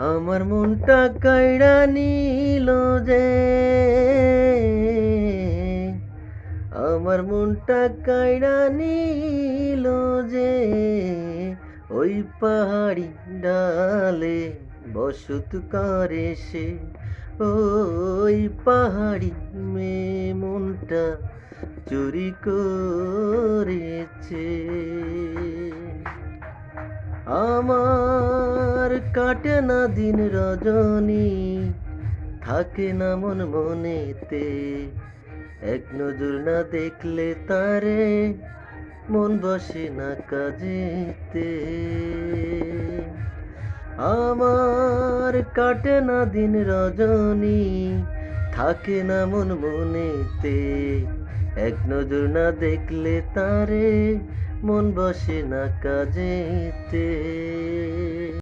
আমার মনটা কাইড়া নিল যে, আমার মনটা কাইড়া নিল যে, ওই পাহাড়ি ডালে বসত করে সে। ওই পাহাড়ি মেয়ে মনটা চুরি করেছে। আমার কাটে না দিন রজনী, থাকে না মন মনেতে, এক নজর না দেখলে তারে মন বসে না কাজেতে। আমার কাটে না দিন রজনী, থাকে না মন মনেতে, এক নজর না দেখলে তারে মন বসে না কাজেতে।